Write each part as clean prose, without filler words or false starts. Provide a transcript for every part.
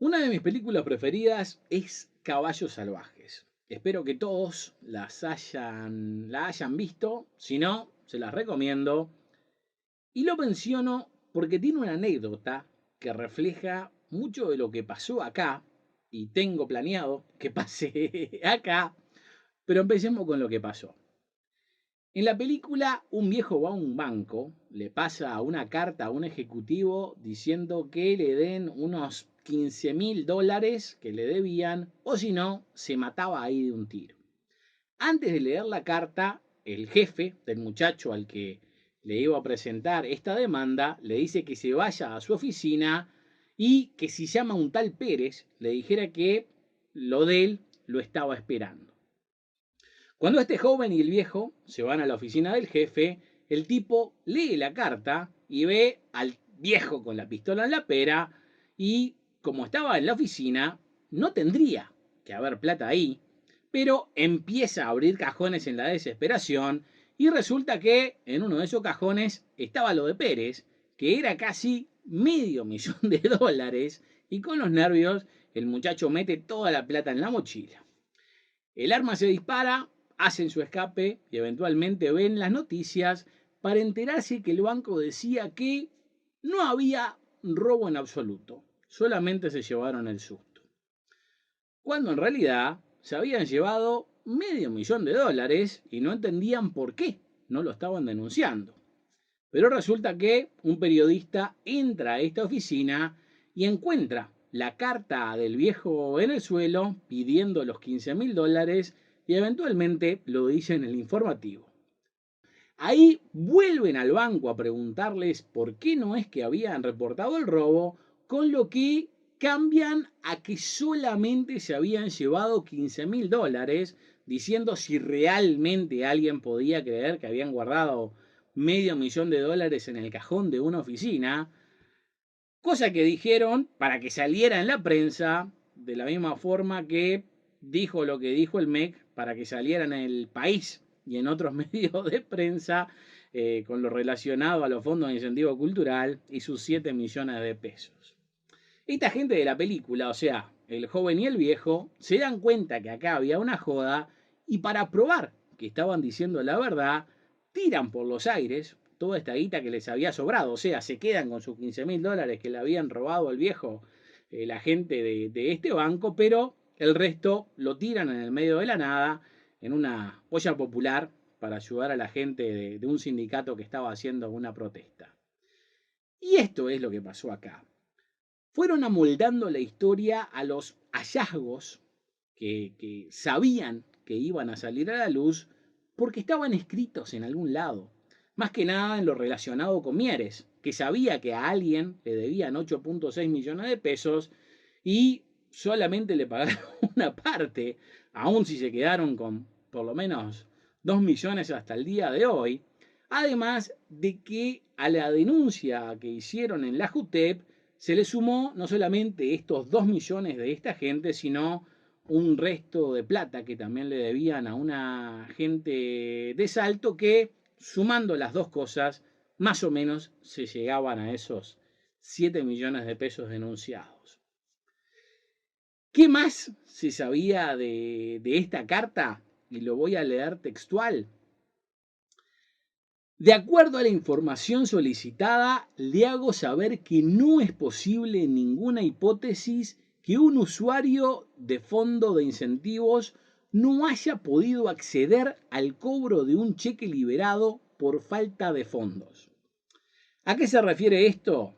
Una de mis películas preferidas es Caballos Salvajes. Espero que todos la hayan visto. Si no, se las recomiendo. Y lo menciono porque tiene una anécdota que refleja mucho de lo que pasó acá. Y tengo planeado que pase acá. Pero empecemos con lo que pasó. En la película, un viejo va a un banco, le pasa una carta a un ejecutivo diciendo que le den unos $15.000 que le debían, o si no, se mataba ahí de un tiro. Antes de leer la carta, el jefe del muchacho al que le iba a presentar esta demanda le dice que se vaya a su oficina y que si llama a un tal Pérez, le dijera que lo de él lo estaba esperando. Cuando este joven y el viejo se van a la oficina del jefe, el tipo lee la carta y ve al viejo con la pistola en la pera y como estaba en la oficina, no tendría que haber plata ahí, pero empieza a abrir cajones en la desesperación y resulta que en uno de esos cajones estaba lo de Pérez, que era casi $500.000 y con los nervios el muchacho mete toda la plata en la mochila. El arma se dispara, hacen su escape y eventualmente ven las noticias para enterarse que el banco decía que no había robo en absoluto, solamente se llevaron el susto. Cuando en realidad se habían llevado $500.000 y no entendían por qué no lo estaban denunciando. Pero resulta que un periodista entra a esta oficina y encuentra la carta del viejo en el suelo pidiendo los $15.000 y eventualmente lo dice en el informativo. Ahí vuelven al banco a preguntarles por qué no es que habían reportado el robo, con lo que cambian a que solamente se habían llevado $15.000, diciendo si realmente alguien podía creer que habían guardado $500.000 en el cajón de una oficina, cosa que dijeron para que saliera en la prensa, de la misma forma que dijo lo que dijo el MEC para que saliera en el país y en otros medios de prensa con lo relacionado a los fondos de incentivo cultural y sus $7 millones. Esta gente de la película, o sea, el joven y el viejo, se dan cuenta que acá había una joda y para probar que estaban diciendo la verdad, tiran por los aires toda esta guita que les había sobrado. O sea, se quedan con sus $15.000 que le habían robado al viejo la gente de este banco, pero el resto lo tiran en el medio de la nada, en una olla popular, para ayudar a la gente de un sindicato que estaba haciendo una protesta. Y esto es lo que pasó acá. Fueron amoldando la historia a los hallazgos que sabían que iban a salir a la luz porque estaban escritos en algún lado. Más que nada en lo relacionado con Mieres, que sabía que a alguien le debían 8.6 millones de pesos y solamente le pagaron una parte, aun si se quedaron con por lo menos 2 millones hasta el día de hoy. Además de que a la denuncia que hicieron en la JUTEP se le sumó no solamente estos 2 millones de esta gente, sino un resto de plata que también le debían a una gente de Salto que, sumando las dos cosas, más o menos se llegaban a esos 7 millones de pesos denunciados. ¿Qué más se sabía de esta carta? Y lo voy a leer textual. De acuerdo a la información solicitada, le hago saber que no es posible en ninguna hipótesis que un usuario de fondo de incentivos no haya podido acceder al cobro de un cheque liberado por falta de fondos. ¿A qué se refiere esto?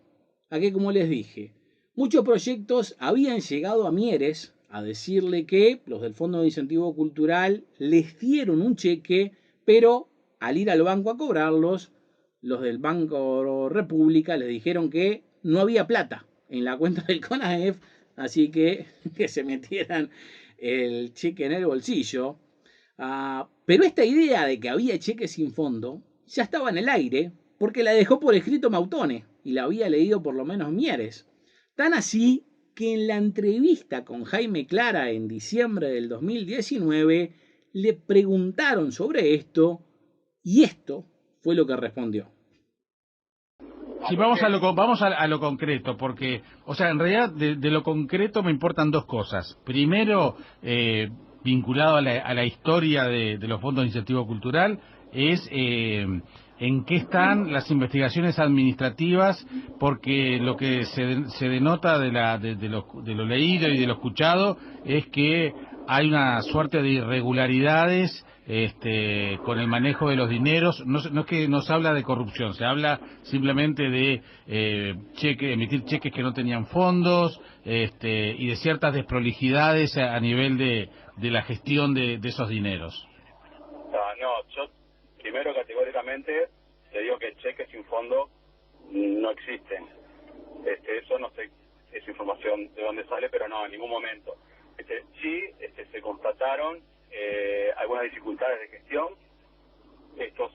A que, como les dije, muchos proyectos habían llegado a Mieres a decirle que los del Fondo de Incentivo Cultural les dieron un cheque, pero al ir al banco a cobrarlos, los del Banco República les dijeron que no había plata en la cuenta del CONAEF, así que se metieran el cheque en el bolsillo. Pero esta idea de que había cheques sin fondo ya estaba en el aire porque la dejó por escrito Mautone y la había leído por lo menos Mieres. Tan así que en la entrevista con Jaime Clara en diciembre del 2019 le preguntaron sobre esto y esto fue lo que respondió. Sí, vamos a lo concreto, porque, o sea, en realidad de lo concreto me importan dos cosas. Primero, vinculado a la historia de los fondos de incentivo cultural, es en qué están las investigaciones administrativas, porque lo que se denota de lo leído y de lo escuchado es que hay una suerte de irregularidades con el manejo de los dineros. No, no es que nos habla de corrupción, se habla simplemente de emitir cheques que no tenían fondos, y de ciertas desprolijidades a nivel de la gestión de esos dineros. No, yo primero categóricamente te digo que cheques sin fondo no existen. Eso no sé, es información de dónde sale, pero no, en ningún momento. Sí, se constataron algunas dificultades de gestión. Esto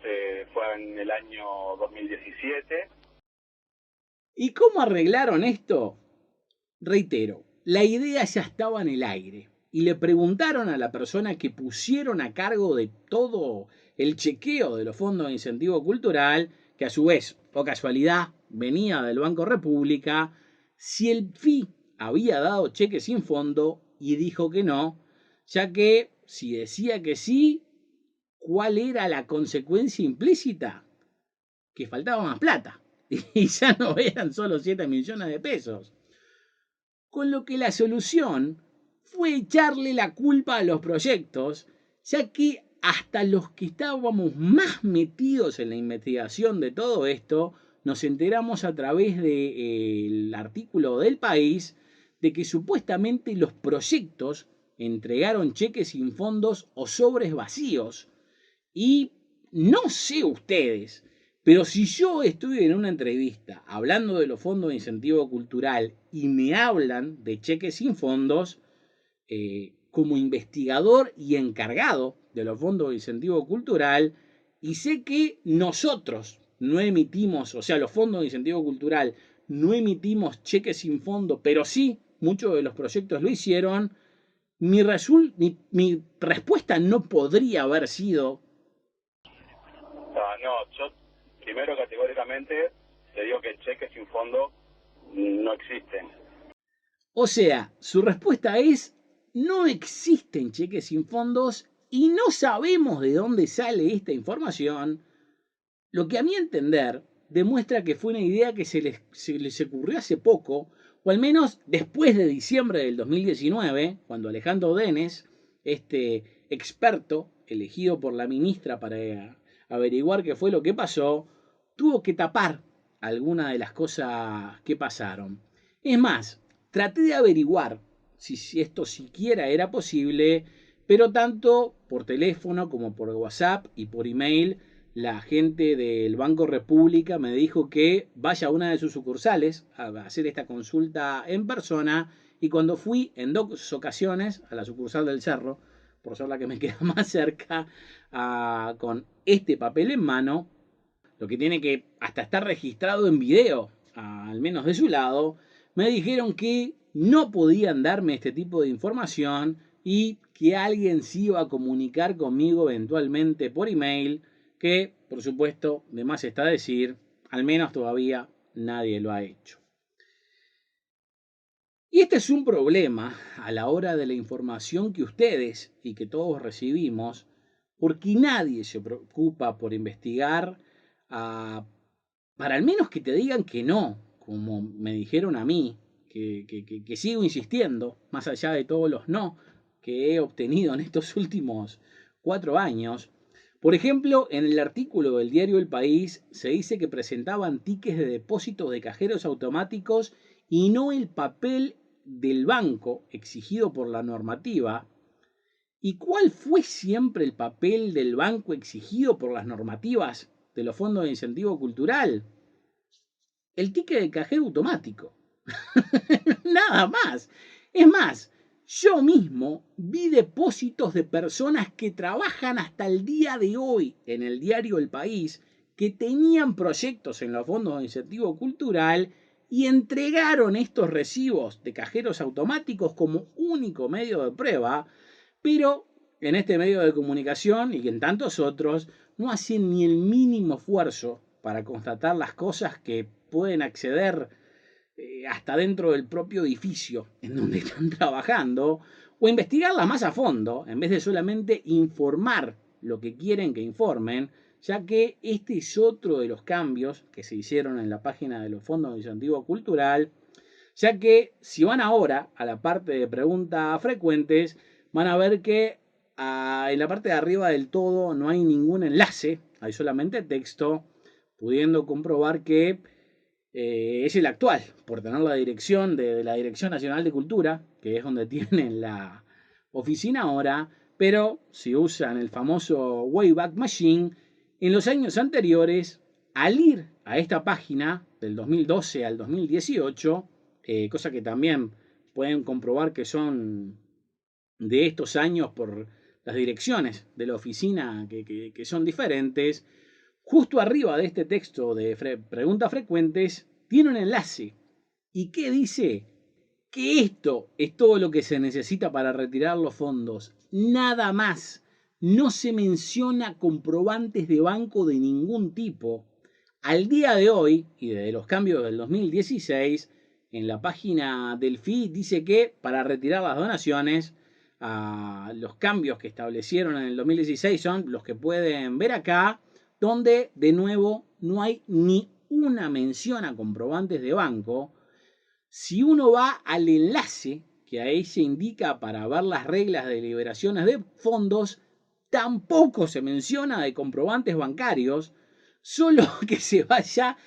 fue en el año 2017. ¿Y cómo arreglaron esto? Reitero, la idea ya estaba en el aire y le preguntaron a la persona que pusieron a cargo de todo el chequeo de los fondos de incentivo cultural, que a su vez, o casualidad, venía del Banco República, si el FI había dado cheque sin fondo y dijo que no, ya que si decía que sí, ¿cuál era la consecuencia implícita? Que faltaba más plata y ya no eran solo 7 millones de pesos. Con lo que la solución fue echarle la culpa a los proyectos, ya que hasta los que estábamos más metidos en la investigación de todo esto, nos enteramos a través del artículo del País de que supuestamente los proyectos entregaron cheques sin fondos o sobres vacíos. Y no sé ustedes, pero si yo estoy en una entrevista hablando de los fondos de incentivo cultural y me hablan de cheques sin fondos, como investigador y encargado de los fondos de incentivo cultural, y sé que nosotros no emitimos, o sea, los fondos de incentivo cultural no emitimos cheques sin fondo, pero sí muchos de los proyectos lo hicieron, mi respuesta no podría haber sido... No, yo primero categóricamente te digo que cheques sin fondo no existen. O sea, su respuesta es, no existen cheques sin fondos y no sabemos de dónde sale esta información, lo que a mi entender demuestra que fue una idea que se les ocurrió hace poco, o al menos después de diciembre del 2019, cuando Alejandro Denes, este experto elegido por la ministra para averiguar qué fue lo que pasó, tuvo que tapar algunas de las cosas que pasaron. Es más, traté de averiguar si esto siquiera era posible, pero tanto por teléfono como por WhatsApp y por email, la gente del Banco República me dijo que vaya a una de sus sucursales a hacer esta consulta en persona, y cuando fui en 2 ocasiones a la sucursal del Cerro, por ser la que me queda más cerca, con este papel en mano, lo que tiene que hasta estar registrado en video, al menos de su lado, me dijeron que no podían darme este tipo de información y que alguien se iba a comunicar conmigo eventualmente por email, que por supuesto, de más está decir, al menos todavía nadie lo ha hecho. Y este es un problema a la hora de la información que ustedes y que todos recibimos, porque nadie se preocupa por investigar para al menos que te digan que no, como me dijeron a mí, que sigo insistiendo, más allá de todos los no que he obtenido en estos últimos 4 años. Por ejemplo, en el artículo del diario El País se dice que presentaban tickets de depósitos de cajeros automáticos y no el papel del banco exigido por la normativa. ¿Y cuál fue siempre el papel del banco exigido por las normativas de los fondos de incentivo cultural? El ticket de cajero automático. Nada más. Es más, yo mismo vi depósitos de personas que trabajan hasta el día de hoy en el diario El País, que tenían proyectos en los fondos de incentivo cultural y entregaron estos recibos de cajeros automáticos como único medio de prueba, pero en este medio de comunicación y en tantos otros no hacen ni el mínimo esfuerzo para constatar las cosas que pueden acceder hasta dentro del propio edificio en donde están trabajando, o investigarlas más a fondo, en vez de solamente informar lo que quieren que informen, ya que este es otro de los cambios que se hicieron en la página de los fondos de incentivo cultural, ya que si van ahora a la parte de preguntas frecuentes, van a ver que en la parte de arriba del todo no hay ningún enlace, hay solamente texto, pudiendo comprobar que es el actual, por tener la dirección de la Dirección Nacional de Cultura, que es donde tienen la oficina ahora, pero si usan el famoso Wayback Machine, en los años anteriores, al ir a esta página del 2012 al 2018, cosa que también pueden comprobar que son de estos años por las direcciones de la oficina que son diferentes, justo arriba de este texto de preguntas frecuentes tiene un enlace. ¿Y qué dice? Que esto es todo lo que se necesita para retirar los fondos. Nada más. No se menciona comprobantes de banco de ningún tipo. Al día de hoy, y desde los cambios del 2016, en la página del FI dice que para retirar las donaciones, los cambios que establecieron en el 2016 son los que pueden ver acá, donde de nuevo no hay ni una mención a comprobantes de banco. Si uno va al enlace que ahí se indica para ver las reglas de liberaciones de fondos, tampoco se menciona de comprobantes bancarios, solo que se vaya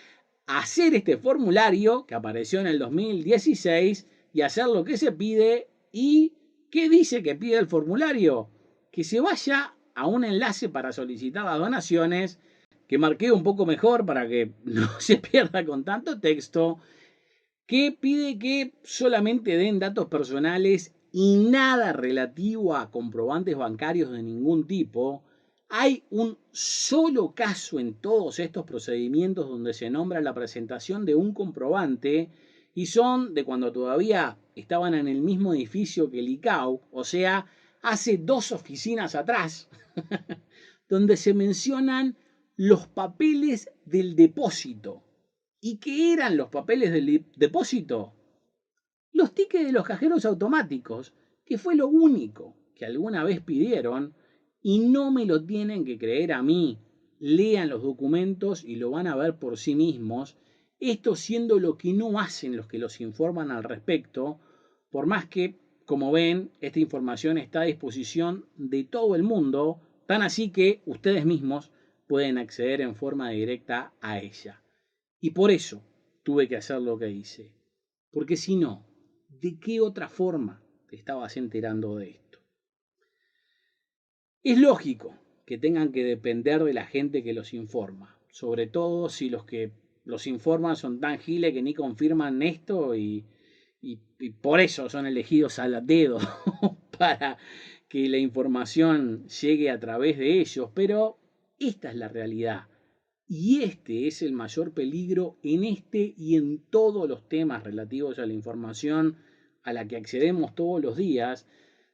a hacer este formulario que apareció en el 2016 y hacer lo que se pide. ¿Y qué dice que pide el formulario? Que se vaya a un enlace para solicitar las donaciones, que marqué un poco mejor para que no se pierda con tanto texto, que pide que solamente den datos personales y nada relativo a comprobantes bancarios de ningún tipo. Hay un solo caso en todos estos procedimientos donde se nombra la presentación de un comprobante, y son de cuando todavía estaban en el mismo edificio que el ICAO, o sea, hace 2 oficinas atrás, donde se mencionan los papeles del depósito. ¿Y qué eran los papeles del depósito? Los tickets de los cajeros automáticos, que fue lo único que alguna vez pidieron, y no me lo tienen que creer a mí. Lean los documentos y lo van a ver por sí mismos. Esto siendo lo que no hacen los que los informan al respecto, por más que, como ven, esta información está a disposición de todo el mundo, tan así que ustedes mismos pueden acceder en forma directa a ella. Y por eso tuve que hacer lo que hice. Porque si no, ¿de qué otra forma te estabas enterando de esto? Es lógico que tengan que depender de la gente que los informa, sobre todo si los que los informan son tan giles que ni confirman esto y por eso son elegidos al dedo para que la información llegue a través de ellos. Pero esta es la realidad. Y este es el mayor peligro en este y en todos los temas relativos a la información a la que accedemos todos los días,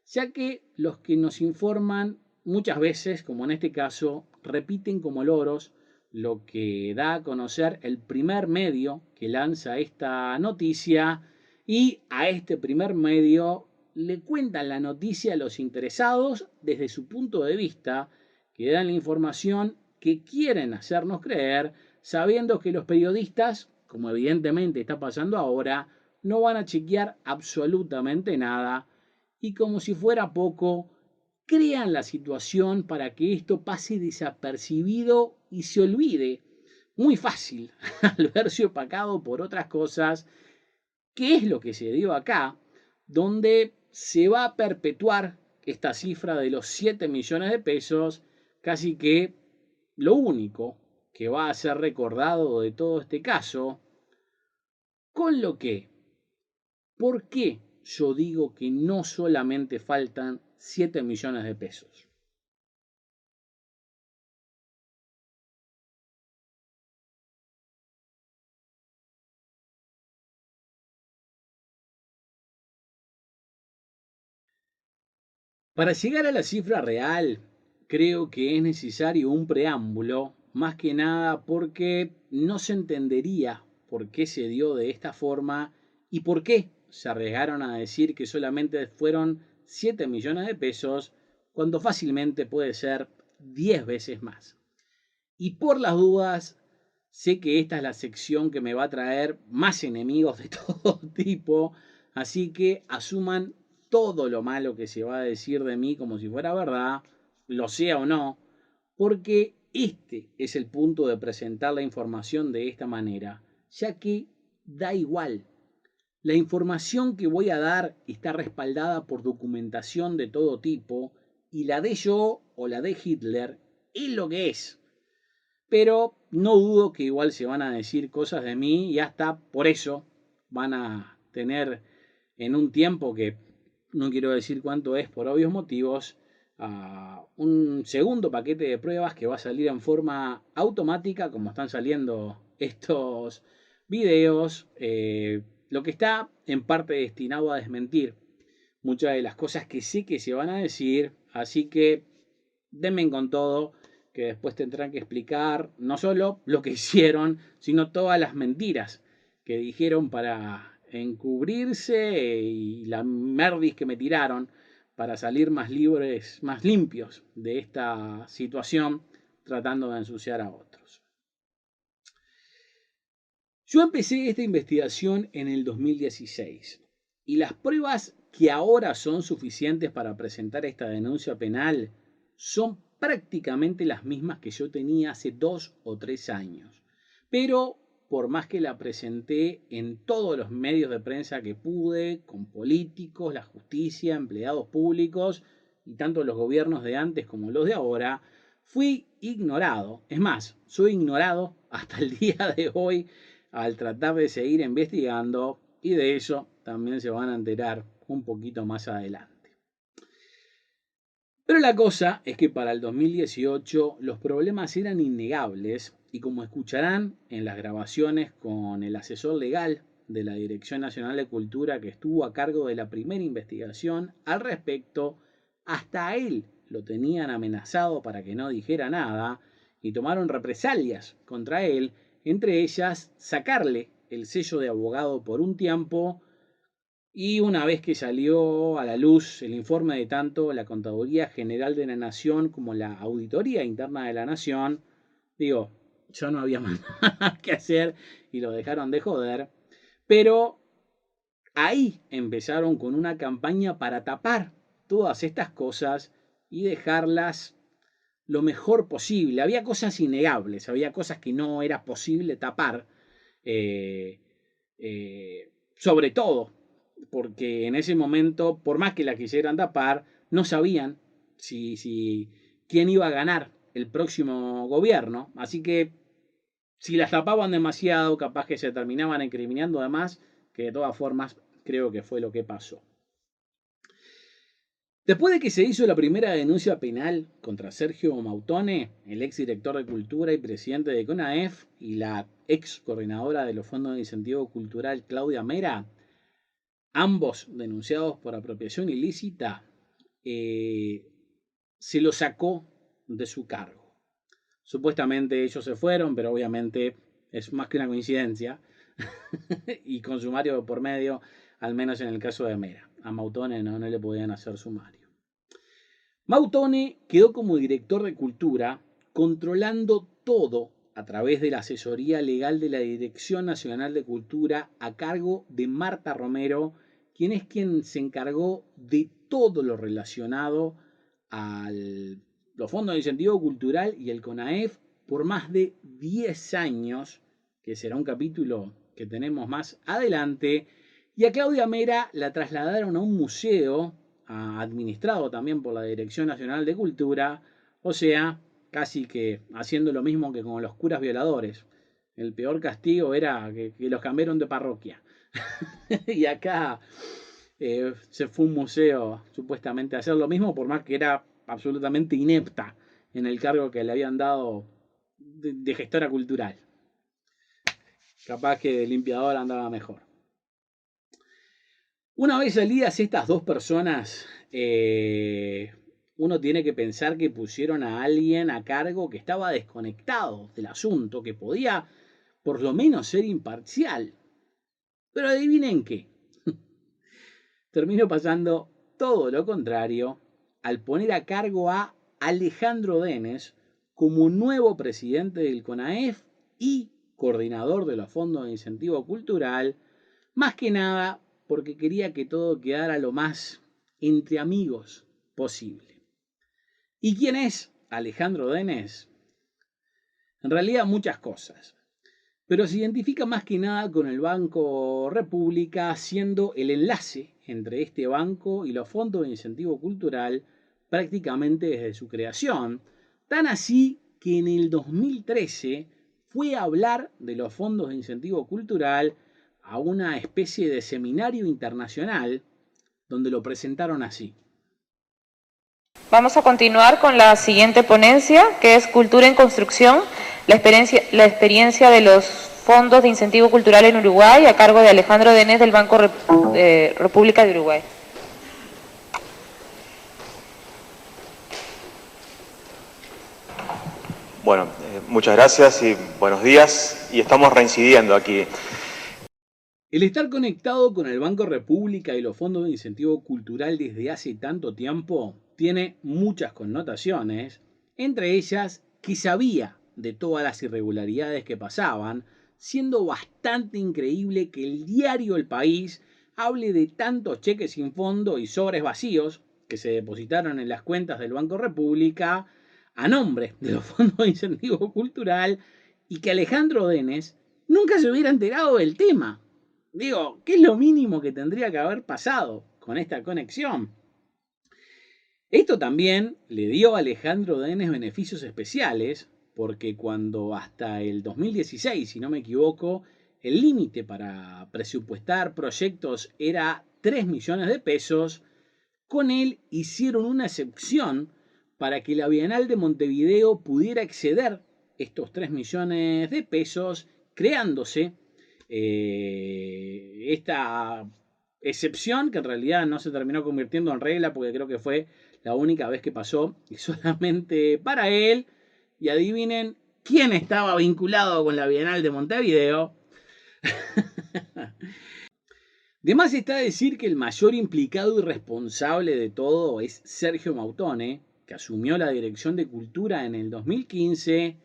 ya que los que nos informan muchas veces, como en este caso, repiten como loros lo que da a conocer el primer medio que lanza esta noticia, y a este primer medio le cuentan la noticia a los interesados desde su punto de vista, que dan la información que quieren hacernos creer, sabiendo que los periodistas, como evidentemente está pasando ahora, no van a chequear absolutamente nada, y como si fuera poco, crean la situación para que esto pase desapercibido y se olvide muy fácil al verse opacado por otras cosas, que es lo que se dio acá, donde se va a perpetuar esta cifra de los 7 millones de pesos, casi que lo único que va a ser recordado de todo este caso. Con lo que, ¿por qué yo digo que no solamente faltan 7 millones de pesos? Para llegar a la cifra real, creo que es necesario un preámbulo más que nada porque no se entendería por qué se dio de esta forma y por qué se arriesgaron a decir que solamente fueron 7 millones de pesos cuando fácilmente puede ser 10 veces más. Y por las dudas, sé que esta es la sección que me va a traer más enemigos de todo tipo, así que asuman todo lo malo que se va a decir de mí como si fuera verdad, lo sea o no, porque este es el punto de presentar la información de esta manera, ya que da igual. La información que voy a dar está respaldada por documentación de todo tipo y la de yo o la de Hitler es lo que es. Pero no dudo que igual se van a decir cosas de mí y hasta por eso van a tener en un tiempo que no quiero decir cuánto es por obvios motivos, un segundo paquete de pruebas que va a salir en forma automática como están saliendo estos videos, lo que está en parte destinado a desmentir muchas de las cosas que sé que se van a decir, así que denme con todo, que después tendrán que explicar no solo lo que hicieron, sino todas las mentiras que dijeron para encubrirse y la merdis que me tiraron para salir más libres, más limpios de esta situación, tratando de ensuciar a otros. Yo empecé esta investigación en el 2016 y las pruebas que ahora son suficientes para presentar esta denuncia penal son prácticamente las mismas que yo tenía hace 2 o 3 años. Pero por más que la presenté en todos los medios de prensa que pude, con políticos, la justicia, empleados públicos y tanto los gobiernos de antes como los de ahora, fui ignorado. Es más, soy ignorado hasta el día de hoy al tratar de seguir investigando y de eso también se van a enterar un poquito más adelante. Pero la cosa es que para el 2018 los problemas eran innegables y como escucharán en las grabaciones con el asesor legal de la Dirección Nacional de Cultura que estuvo a cargo de la primera investigación al respecto, hasta a él lo tenían amenazado para que no dijera nada y tomaron represalias contra él, entre ellas sacarle el sello de abogado por un tiempo. Y una vez que salió a la luz el informe de tanto la Contaduría General de la Nación como la Auditoría Interna de la Nación, digo, yo no había más nada que hacer y lo dejaron de joder. Pero ahí empezaron con una campaña para tapar todas estas cosas y dejarlas lo mejor posible. Había cosas innegables, había cosas que no era posible tapar. Eh, Sobre todo porque en ese momento, por más que la quisieran tapar, no sabían si quién iba a ganar el próximo gobierno. Así que si las tapaban demasiado, capaz que se terminaban incriminando además, que de todas formas creo que fue lo que pasó. Después de que se hizo la primera denuncia penal contra Sergio Mautone, el ex director de Cultura y presidente de CONAEF, y la ex coordinadora de los fondos de incentivo cultural Claudia Mera, ambos denunciados por apropiación ilícita, se lo sacó de su cargo. Supuestamente ellos se fueron, pero obviamente es más que una coincidencia, y con sumario por medio, al menos en el caso de Mera. A Mautone no le podían hacer sumario. Mautone quedó como director de Cultura, controlando todo a través de la asesoría legal de la Dirección Nacional de Cultura a cargo de Marta Romero, quien se encargó de todo lo relacionado a los fondos de incentivo cultural y el CONAEF por más de 10 años, que será un capítulo que tenemos más adelante, y a Claudia Mera la trasladaron a un museo administrado también por la Dirección Nacional de Cultura, o sea, casi que haciendo lo mismo que con los curas violadores. El peor castigo era que los cambiaron de parroquia. Y acá se fue a un museo supuestamente a hacer lo mismo, por más que era absolutamente inepta en el cargo que le habían dado de gestora cultural. Capaz que de limpiador andaba mejor. Una vez salidas estas dos personas uno tiene que pensar que pusieron a alguien a cargo que estaba desconectado del asunto, que podía por lo menos ser imparcial. Pero adivinen qué, terminó pasando todo lo contrario al poner a cargo a Alejandro Denes como nuevo presidente del CONAEF y coordinador de los fondos de incentivo cultural, más que nada porque quería que todo quedara lo más entre amigos posible. ¿Y quién es Alejandro Denes? En realidad muchas cosas, pero se identifica más que nada con el Banco República, siendo el enlace entre este banco y los fondos de incentivo cultural prácticamente desde su creación, tan así que en el 2013 fue a hablar de los fondos de incentivo cultural a una especie de seminario internacional donde lo presentaron así. Vamos a continuar con la siguiente ponencia, que es Cultura en Construcción, la experiencia de los fondos de incentivo cultural en Uruguay, a cargo de Alejandro Denes del Banco República de Uruguay. Bueno, muchas gracias y buenos días. Y estamos reincidiendo aquí. El estar conectado con el Banco República y los fondos de incentivo cultural desde hace tanto tiempo tiene muchas connotaciones, entre ellas que sabía de todas las irregularidades que pasaban, siendo bastante increíble que el diario El País hable de tantos cheques sin fondo y sobres vacíos que se depositaron en las cuentas del Banco República a nombre de los fondos de incentivo cultural y que Alejandro Denes nunca se hubiera enterado del tema. Digo, ¿qué es lo mínimo que tendría que haber pasado con esta conexión? Esto también le dio a Alejandro Denes beneficios especiales, porque cuando hasta el 2016, si no me equivoco, el límite para presupuestar proyectos era 3 millones de pesos, con él hicieron una excepción para que la Bienal de Montevideo pudiera exceder estos 3 millones de pesos, creándose esta excepción que en realidad no se terminó convirtiendo en regla porque creo que fue la única vez que pasó y solamente para él. Y adivinen quién estaba vinculado con la Bienal de Montevideo. De más está decir que el mayor implicado y responsable de todo es Sergio Mautone, que asumió la Dirección de Cultura en el 2015,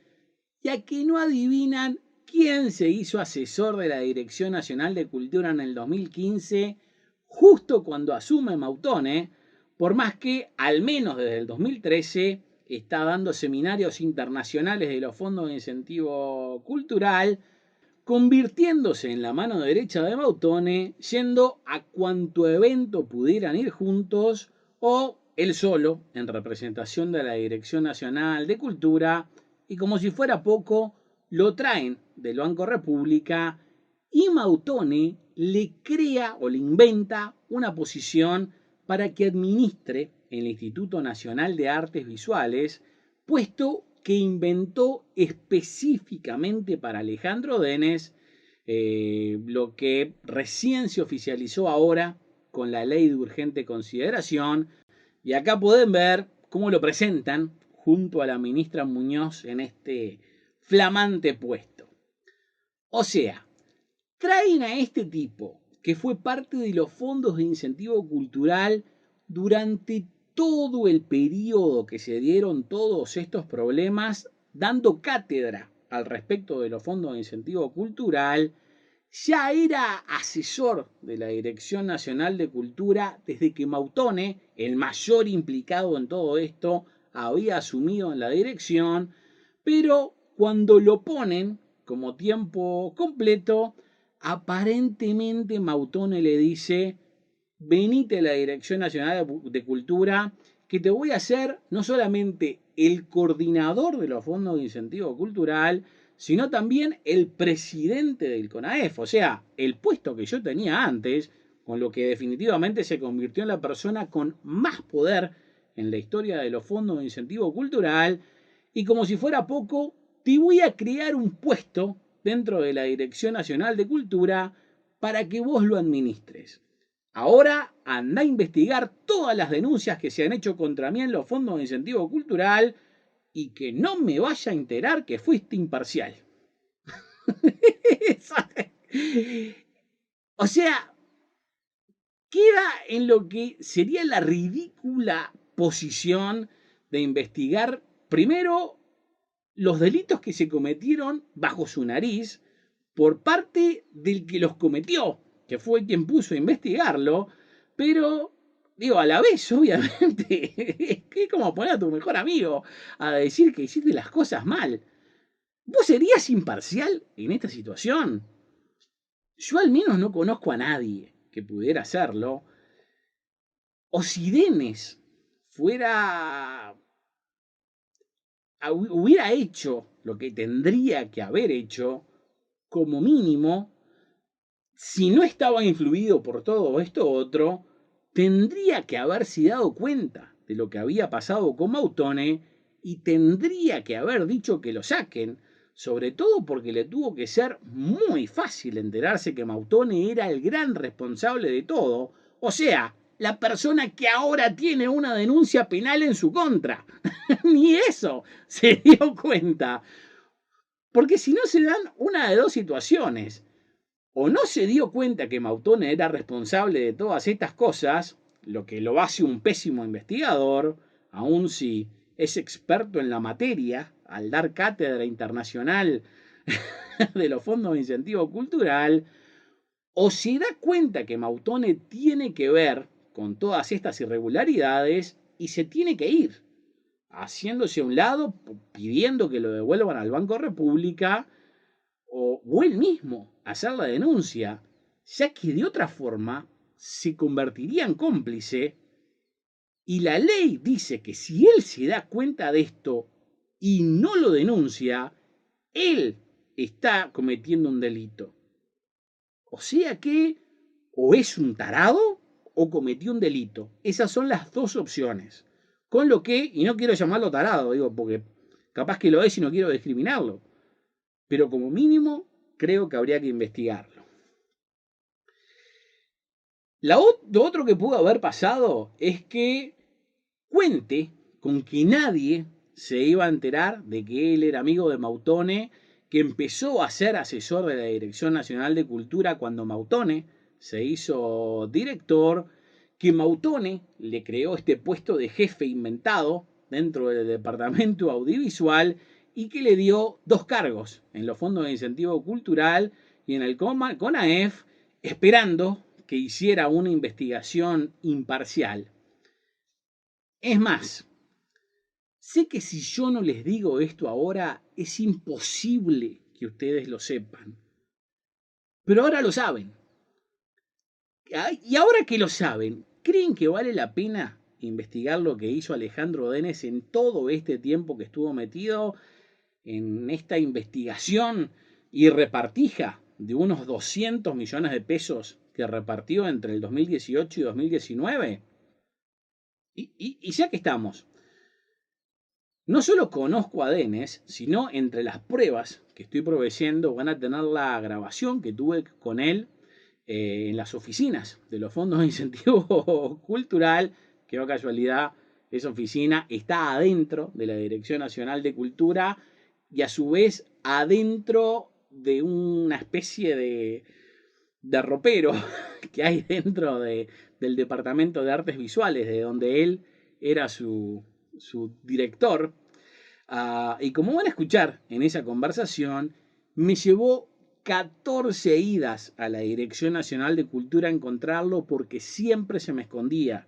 y a que no adivinan quién se hizo asesor de la Dirección Nacional de Cultura en el 2015, justo cuando asume Mautone, por más que al menos desde el 2013 está dando seminarios internacionales de los fondos de incentivo cultural, convirtiéndose en la mano derecha de Mautone, yendo a cuanto evento pudieran ir juntos o él solo en representación de la Dirección Nacional de Cultura, y como si fuera poco, lo traen del Banco República y Mautone le crea o le inventa una posición para que administre el Instituto Nacional de Artes Visuales, puesto que inventó específicamente para Alejandro Denes, lo que recién se oficializó ahora con la ley de urgente consideración. Y acá pueden ver cómo lo presentan junto a la ministra Muñoz en este flamante puesto. O sea, traen a este tipo que fue parte de los fondos de incentivo cultural durante todo el periodo que se dieron todos estos problemas, dando cátedra al respecto de los fondos de incentivo cultural. Ya era asesor de la Dirección Nacional de Cultura desde que Mautone, el mayor implicado en todo esto, había asumido en la dirección, pero cuando lo ponen como tiempo completo, aparentemente Mautone le dice: venite a la Dirección Nacional de Cultura, que te voy a hacer no solamente el coordinador de los fondos de incentivo cultural, sino también el presidente del CONAEF, o sea, el puesto que yo tenía antes, con lo que definitivamente se convirtió en la persona con más poder en la historia de los fondos de incentivo cultural, y como si fuera poco, te voy a crear un puesto dentro de la Dirección Nacional de Cultura para que vos lo administres. Ahora anda a investigar todas las denuncias que se han hecho contra mí en los fondos de incentivo cultural y que no me vaya a enterar que fuiste imparcial. O sea, queda en lo que sería la ridícula posición de investigar primero los delitos que se cometieron bajo su nariz por parte del que los cometió, que fue quien puso a investigarlo, pero digo, a la vez, obviamente, es como poner a tu mejor amigo a decir que hiciste las cosas mal. ¿Vos serías imparcial en esta situación? Yo al menos no conozco a nadie que pudiera hacerlo. O si Denis hubiera hecho lo que tendría que haber hecho, como mínimo, si no estaba influido por todo esto otro, tendría que haberse dado cuenta de lo que había pasado con Mautone y tendría que haber dicho que lo saquen, sobre todo porque le tuvo que ser muy fácil enterarse que Mautone era el gran responsable de todo, o sea, la persona que ahora tiene una denuncia penal en su contra. Ni eso se dio cuenta. Porque si no se dan una de dos situaciones. O no se dio cuenta que Mautone era responsable de todas estas cosas, lo que lo hace un pésimo investigador, aun si es experto en la materia, al dar cátedra internacional de los fondos de incentivo cultural, o se da cuenta que Mautone tiene que ver con todas estas irregularidades y se tiene que ir, haciéndose a un lado, pidiendo que lo devuelvan al Banco República, o él mismo hacer la denuncia, ya que de otra forma se convertiría en cómplice y la ley dice que si él se da cuenta de esto y no lo denuncia, él está cometiendo un delito. O sea que o es un tarado o cometió un delito. Esas son las dos opciones. Con lo que, y no quiero llamarlo tarado, digo, porque capaz que lo es y no quiero discriminarlo, pero como mínimo creo que habría que investigarlo. Lo otro que pudo haber pasado es que cuente con que nadie se iba a enterar de que él era amigo de Mautone, que empezó a ser asesor de la Dirección Nacional de Cultura cuando Mautone se hizo director, que Mautone le creó este puesto de jefe inventado dentro del departamento audiovisual y que le dio dos cargos en los fondos de incentivo cultural y en el CONAEF, esperando que hiciera una investigación imparcial. Es más, sé que si yo no les digo esto ahora, es imposible que ustedes lo sepan. Pero ahora lo saben. Y ahora que lo saben, ¿creen que vale la pena investigar lo que hizo Alejandro Denis en todo este tiempo que estuvo metido en esta investigación y repartija de unos 200 millones de pesos que repartió entre el 2018 y 2019? Y ya que estamos, no solo conozco a Denis, sino entre las pruebas que estoy proveyendo van a tener la grabación que tuve con él en las oficinas de los fondos de incentivo cultural, que oh casualidad, esa oficina está adentro de la Dirección Nacional de Cultura y a su vez adentro de una especie de ropero que hay dentro del Departamento de Artes Visuales, de donde él era su director. Y como van a escuchar en esa conversación, me llevó 14 idas a la Dirección Nacional de Cultura a encontrarlo porque siempre se me escondía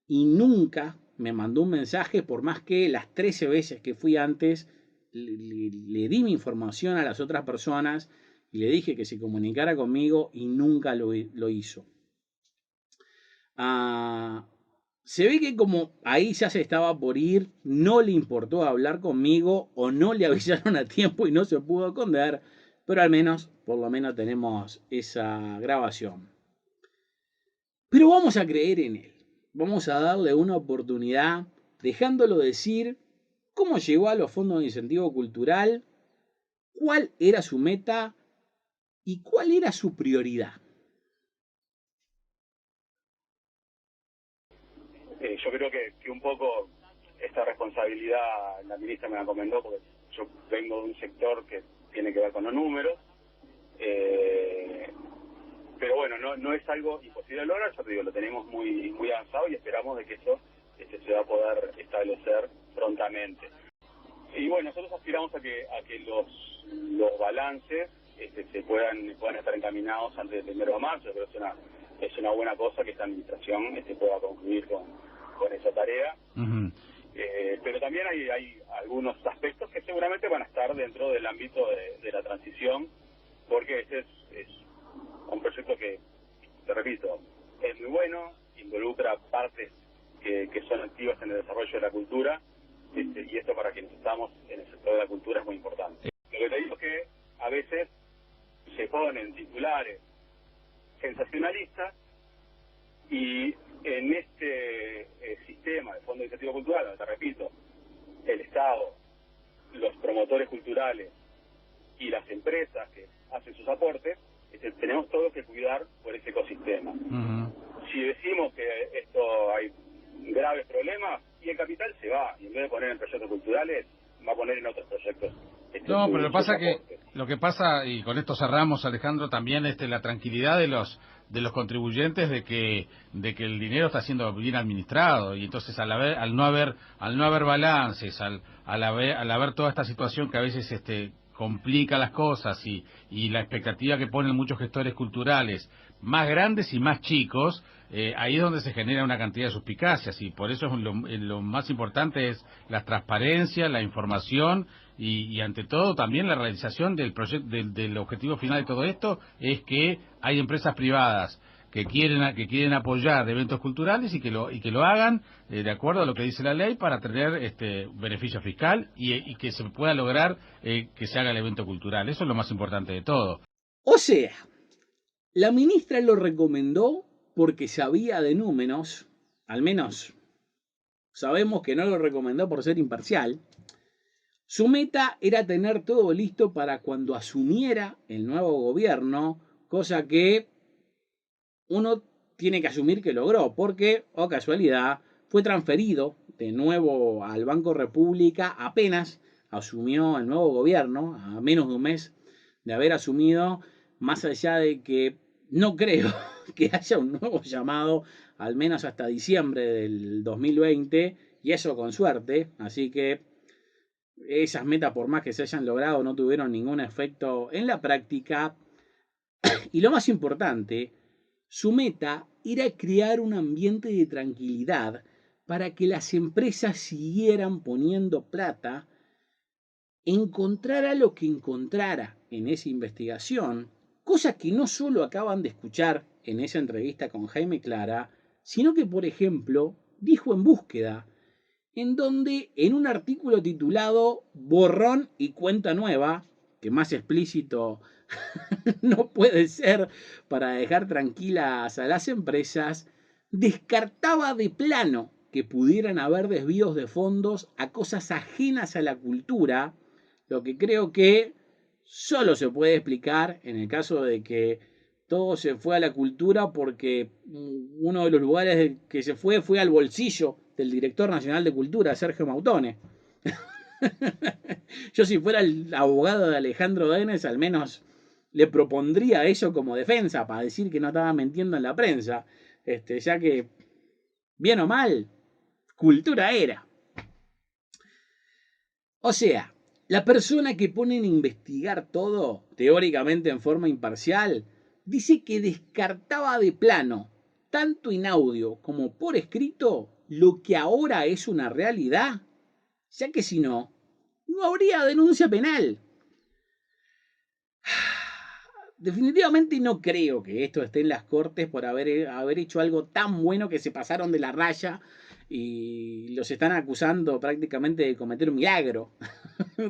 y nunca me mandó un mensaje, por más que las 13 veces que fui antes le di mi información a las otras personas y le dije que se comunicara conmigo y nunca lo hizo. Se ve que como ahí ya se estaba por ir, no le importó hablar conmigo o no le avisaron a tiempo y no se pudo esconder, pero al menos, por lo menos tenemos esa grabación. Pero vamos a creer en él, vamos a darle una oportunidad, dejándolo decir cómo llegó a los fondos de incentivo cultural, cuál era su meta y cuál era su prioridad. Yo creo que un poco esta responsabilidad la ministra me la encomendó, porque yo vengo de un sector que tiene que ver con los números, pero bueno, no es algo imposible de lograr. Yo te digo, lo tenemos muy avanzado y esperamos de que eso se va a poder establecer prontamente. Y bueno, nosotros aspiramos a que los balances puedan estar encaminados antes del 1 de marzo. Yo creo que es una buena cosa que esta administración pueda concluir con esa tarea. Uh-huh. Pero también hay algunos aspectos que seguramente van a estar dentro del ámbito de la transición, porque este es un proyecto que, te repito, es muy bueno, involucra partes que son activas en el desarrollo de la cultura, y esto para quienes estamos en el sector de la cultura es muy importante. Lo que te digo es que a veces se ponen titulares sensacionalistas, y en este sistema de Fondo de Incentivo Cultural, donde, te repito, el Estado, los promotores culturales y las empresas que hacen sus aportes, tenemos todo que cuidar por ese ecosistema. Uh-huh. Si decimos que esto hay graves problemas, y el capital se va, y en vez de poner en proyectos culturales, va a poner en otros proyectos. No, pero lo que pasa, y con esto cerramos, Alejandro, también la tranquilidad de los contribuyentes de que el dinero está siendo bien administrado, y entonces al no haber balances, al haber toda esta situación que a veces complica las cosas, y la expectativa que ponen muchos gestores culturales, más grandes y más chicos, ahí es donde se genera una cantidad de suspicacias, y por eso lo más importante es la transparencia, la información, y ante todo también la realización del proyecto, del objetivo final de todo esto, es que hay empresas privadas que quieren apoyar eventos culturales, y que lo hagan de acuerdo a lo que dice la ley, para tener beneficio fiscal, y que se pueda lograr que se haga el evento cultural. Eso es lo más importante de todo. O sea, la ministra lo recomendó porque sabía de números, al menos sabemos que no lo recomendó por ser imparcial. Su meta era tener todo listo para cuando asumiera el nuevo gobierno, cosa que uno tiene que asumir que logró, porque, oh casualidad, fue transferido de nuevo al Banco República apenas asumió el nuevo gobierno, a menos de un mes de haber asumido, más allá de que no creo que haya un nuevo llamado, al menos hasta diciembre del 2020, y eso con suerte, así que esas metas, por más que se hayan logrado, no tuvieron ningún efecto en la práctica. Y lo más importante, su meta era crear un ambiente de tranquilidad para que las empresas siguieran poniendo plata, encontrara lo que encontrara en esa investigación, cosa que no solo acaban de escuchar en esa entrevista con Jaime Clara, sino que, por ejemplo, dijo en Búsqueda, en donde en un artículo titulado Borrón y cuenta nueva, que más explícito no puede ser para dejar tranquilas a las empresas, descartaba de plano que pudieran haber desvíos de fondos a cosas ajenas a la cultura, lo que creo que solo se puede explicar en el caso de que todo se fue a la cultura porque uno de los lugares que se fue al bolsillo del director nacional de cultura, Sergio Mautone. Yo, si fuera el abogado de Alejandro Denes, al menos le propondría eso como defensa, para decir que no estaba mintiendo en la prensa, ya que, bien o mal, cultura era. O sea, la persona que pone a investigar todo, teóricamente en forma imparcial, dice que descartaba de plano, tanto en audio como por escrito, lo que ahora es una realidad, ya que si no, no habría denuncia penal. Definitivamente no creo que esto esté en las Cortes por haber hecho algo tan bueno que se pasaron de la raya y los están acusando prácticamente de cometer un milagro.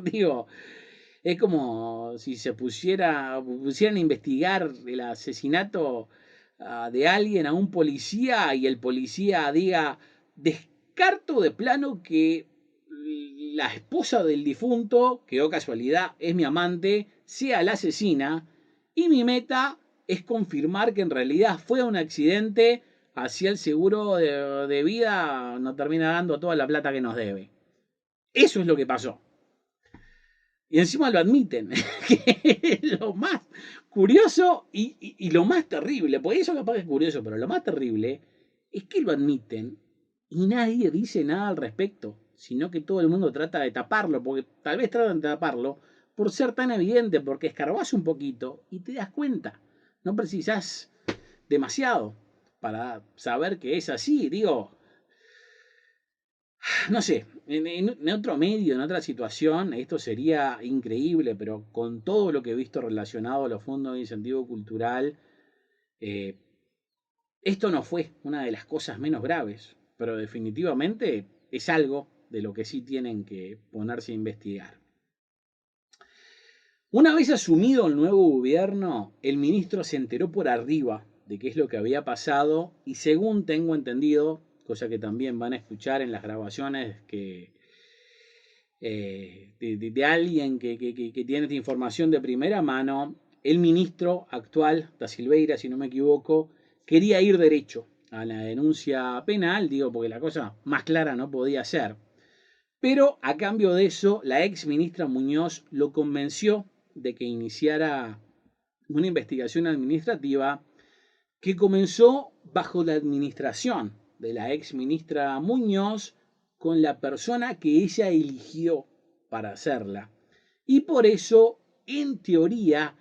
Digo, es como si se pusieran a investigar el asesinato de alguien a un policía y el policía diga, descarto de plano que la esposa del difunto, que oh casualidad es mi amante, sea la asesina, y mi meta es confirmar que en realidad fue un accidente así el seguro de vida nos termina dando toda la plata que nos debe. Eso es lo que pasó. Y encima lo admiten, que es lo más curioso y lo más terrible. Porque eso capaz que es curioso, pero lo más terrible es que lo admiten y nadie dice nada al respecto, sino que todo el mundo trata de taparlo, porque tal vez tratan de taparlo por ser tan evidente, porque escarbás un poquito y te das cuenta. No precisás demasiado para saber que es así. Digo, no sé, en otro medio, en otra situación, esto sería increíble, pero con todo lo que he visto relacionado a los fondos de incentivo cultural, eh, esto no fue una de las cosas menos graves, pero definitivamente es algo de lo que sí tienen que ponerse a investigar. Una vez asumido el nuevo gobierno, el ministro se enteró por arriba de qué es lo que había pasado y según tengo entendido, cosa que también van a escuchar en las grabaciones de alguien que tiene esta información de primera mano, el ministro actual, Da Silveira, si no me equivoco, quería ir derecho a la denuncia penal, digo, porque la cosa más clara no podía ser. Pero a cambio de eso, la ex ministra Muñoz lo convenció de que iniciara una investigación administrativa que comenzó bajo la administración de la ex ministra Muñoz con la persona que ella eligió para hacerla. Y por eso, en teoría,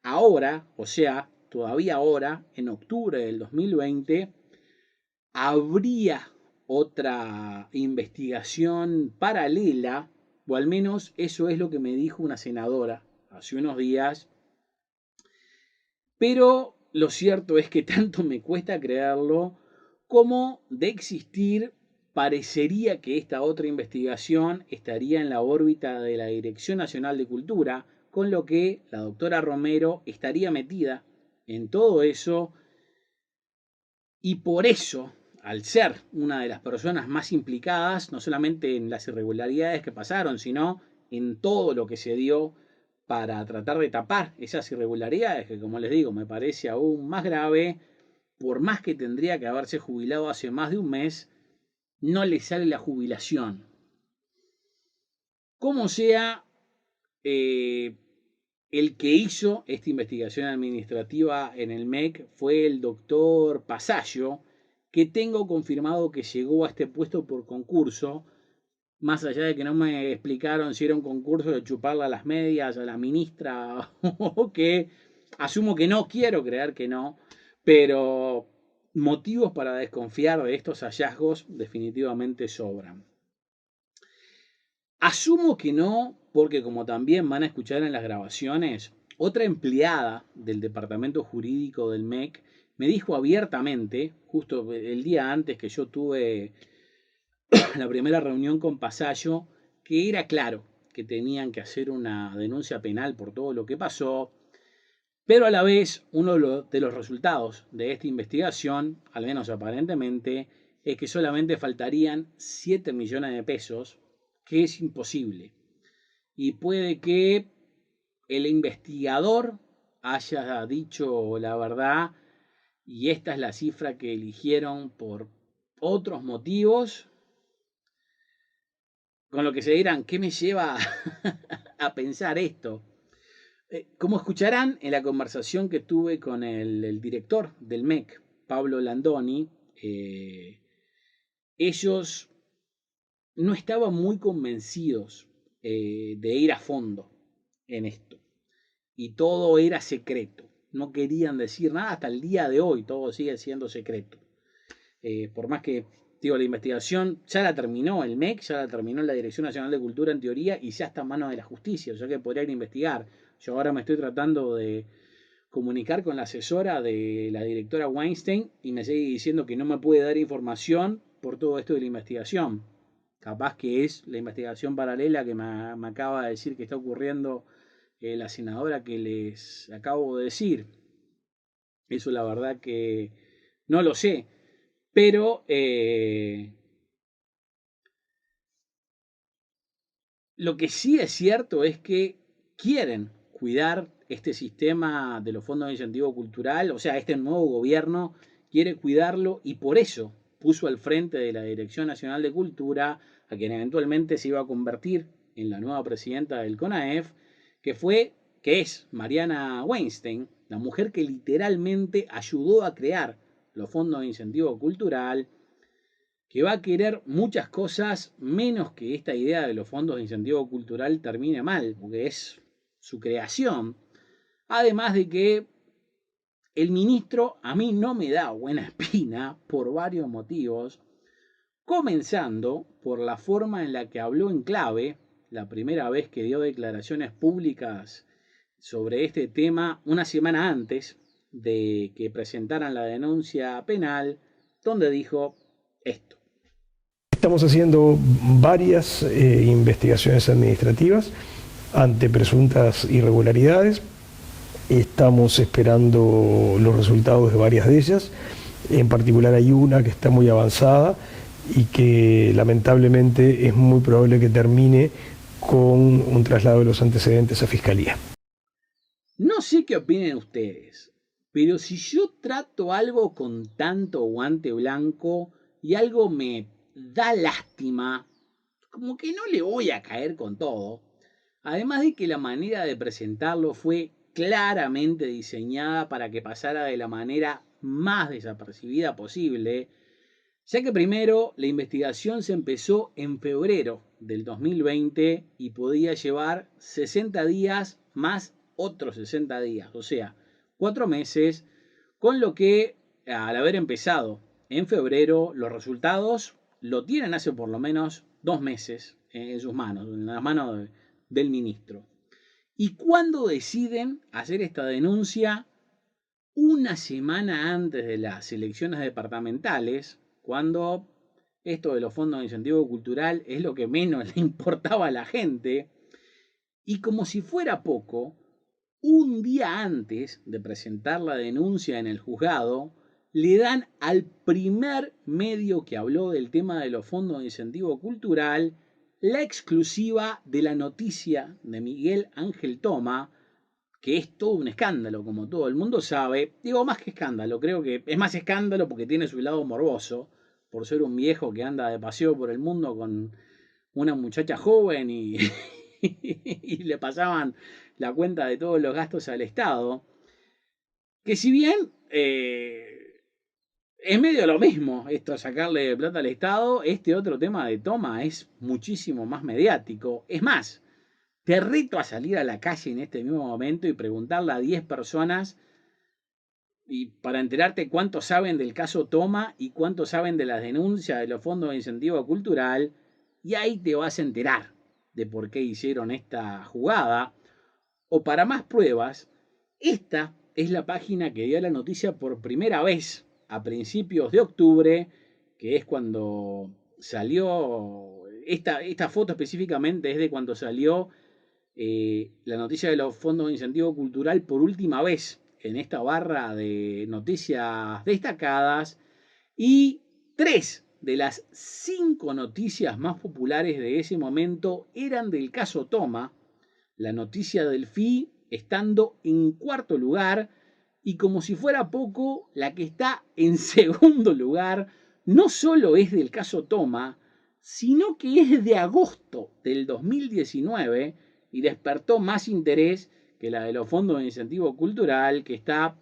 ahora, o sea, todavía ahora, en octubre del 2020, habría otra investigación paralela, o al menos eso es lo que me dijo una senadora hace unos días, pero lo cierto es que tanto me cuesta creerlo como de existir, parecería que esta otra investigación estaría en la órbita de la Dirección Nacional de Cultura, con lo que la doctora Romero estaría metida en todo eso y por eso, al ser una de las personas más implicadas, no solamente en las irregularidades que pasaron, sino en todo lo que se dio para tratar de tapar esas irregularidades, que como les digo, me parece aún más grave, por más que tendría que haberse jubilado hace más de un mes, no le sale la jubilación. Como sea, el que hizo esta investigación administrativa en el MEC fue el doctor Pasallo, que tengo confirmado que llegó a este puesto por concurso, más allá de que no me explicaron si era un concurso de chuparle a las medias a la ministra o que asumo que no, quiero creer que no, pero motivos para desconfiar de estos hallazgos definitivamente sobran. Asumo que no, porque como también van a escuchar en las grabaciones, otra empleada del departamento jurídico del MEC me dijo abiertamente, justo el día antes que yo tuve la primera reunión con Pasallo, que era claro que tenían que hacer una denuncia penal por todo lo que pasó, pero a la vez uno de los resultados de esta investigación, al menos aparentemente, es que solamente faltarían 7 millones de pesos, que es imposible. Y puede que el investigador haya dicho la verdad y esta es la cifra que eligieron por otros motivos, con lo que se dirán, ¿qué me lleva a pensar esto? Como escucharán en la conversación que tuve con el director del MEC, Pablo Landoni, ellos no estaban muy convencidos de ir a fondo en esto. Y todo era secreto. No querían decir nada hasta el día de hoy. Todo sigue siendo secreto. Por más que, digo, la investigación ya la terminó el MEC, ya la terminó la Dirección Nacional de Cultura en teoría y ya está en manos de la justicia. O sea que podrían investigar. Yo ahora me estoy tratando de comunicar con la asesora de la directora Weinstein y me sigue diciendo que no me puede dar información por todo esto de la investigación. Capaz que es la investigación paralela que me acaba de decir que está ocurriendo la senadora que les acabo de decir. Eso la verdad que no lo sé. Pero lo que sí es cierto es que quieren cuidar este sistema de los fondos de incentivo cultural, o sea, este nuevo gobierno quiere cuidarlo y por eso puso al frente de la Dirección Nacional de Cultura a quien eventualmente se iba a convertir en la nueva presidenta del CONAEF, que es Mariana Weinstein, la mujer que literalmente ayudó a crear los fondos de incentivo cultural, que va a querer muchas cosas menos que esta idea de los fondos de incentivo cultural termine mal, porque es su creación. Además de que el ministro a mí no me da buena espina por varios motivos, comenzando por la forma en la que habló en clave la primera vez que dio declaraciones públicas sobre este tema una semana antes de que presentaran la denuncia penal, donde dijo esto. Estamos haciendo varias investigaciones administrativas ante presuntas irregularidades. Estamos esperando los resultados de varias de ellas. En particular hay una que está muy avanzada y que lamentablemente es muy probable que termine con un traslado de los antecedentes a Fiscalía. No sé qué opinen ustedes, pero si yo trato algo con tanto guante blanco y algo me da lástima, como que no le voy a caer con todo. Además de que la manera de presentarlo fue claramente diseñada para que pasara de la manera más desapercibida posible, ya que primero la investigación se empezó en febrero del 2020 y podía llevar 60 días más otros 60 días, o sea, 4 meses, con lo que al haber empezado en febrero, los resultados lo tienen hace por lo menos 2 meses en sus manos, en las manos del ministro. ¿Y cuándo deciden hacer esta denuncia? Una semana antes de las elecciones departamentales, cuando esto de los fondos de incentivo cultural es lo que menos le importaba a la gente. Y como si fuera poco, un día antes de presentar la denuncia en el juzgado, le dan al primer medio que habló del tema de los fondos de incentivo cultural la exclusiva de la noticia de Miguel Ángel Toma, que es todo un escándalo, como todo el mundo sabe. Digo, más que escándalo, creo que es más escándalo porque tiene su lado morboso, por ser un viejo que anda de paseo por el mundo con una muchacha joven y, y le pasaban la cuenta de todos los gastos al Estado. Que si bien es medio lo mismo esto, sacarle plata al Estado, este otro tema de Toma es muchísimo más mediático. Es más, te reto a salir a la calle en este mismo momento y preguntarle a 10 personas y para enterarte cuánto saben del caso Toma y cuánto saben de las denuncias de los fondos de incentivo cultural, y ahí te vas a enterar de por qué hicieron esta jugada. O para más pruebas, esta es la página que dio la noticia por primera vez a principios de octubre, que es cuando salió, esta foto específicamente es de cuando salió la noticia de los fondos de incentivo cultural por última vez en esta barra de noticias destacadas, y 3 de las 5 noticias más populares de ese momento eran del caso Toma, la noticia del FI estando en cuarto lugar, y como si fuera poco, la que está en segundo lugar no solo es del caso Toma, sino que es de agosto del 2019 y despertó más interés que la de los fondos de incentivo cultural, que está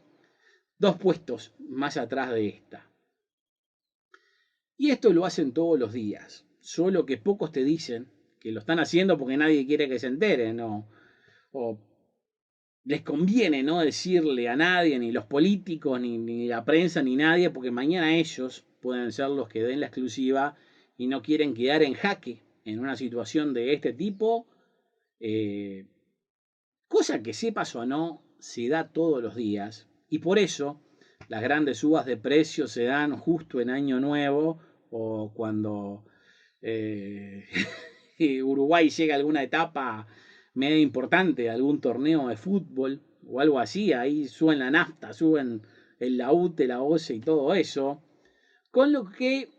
2 puestos más atrás de esta. Y esto lo hacen todos los días, solo que pocos te dicen que lo están haciendo porque nadie quiere que se enteren, ¿no? O les conviene no decirle a nadie, ni los políticos, ni la prensa, ni nadie, porque mañana ellos pueden ser los que den la exclusiva y no quieren quedar en jaque en una situación de este tipo. Cosa que sepas o no, se da todos los días, y por eso las grandes subas de precios se dan justo en Año Nuevo o cuando Uruguay llega a alguna etapa medio importante, algún torneo de fútbol o algo así. Ahí suben la nafta, suben el laúte, la OCE y todo eso. Con lo que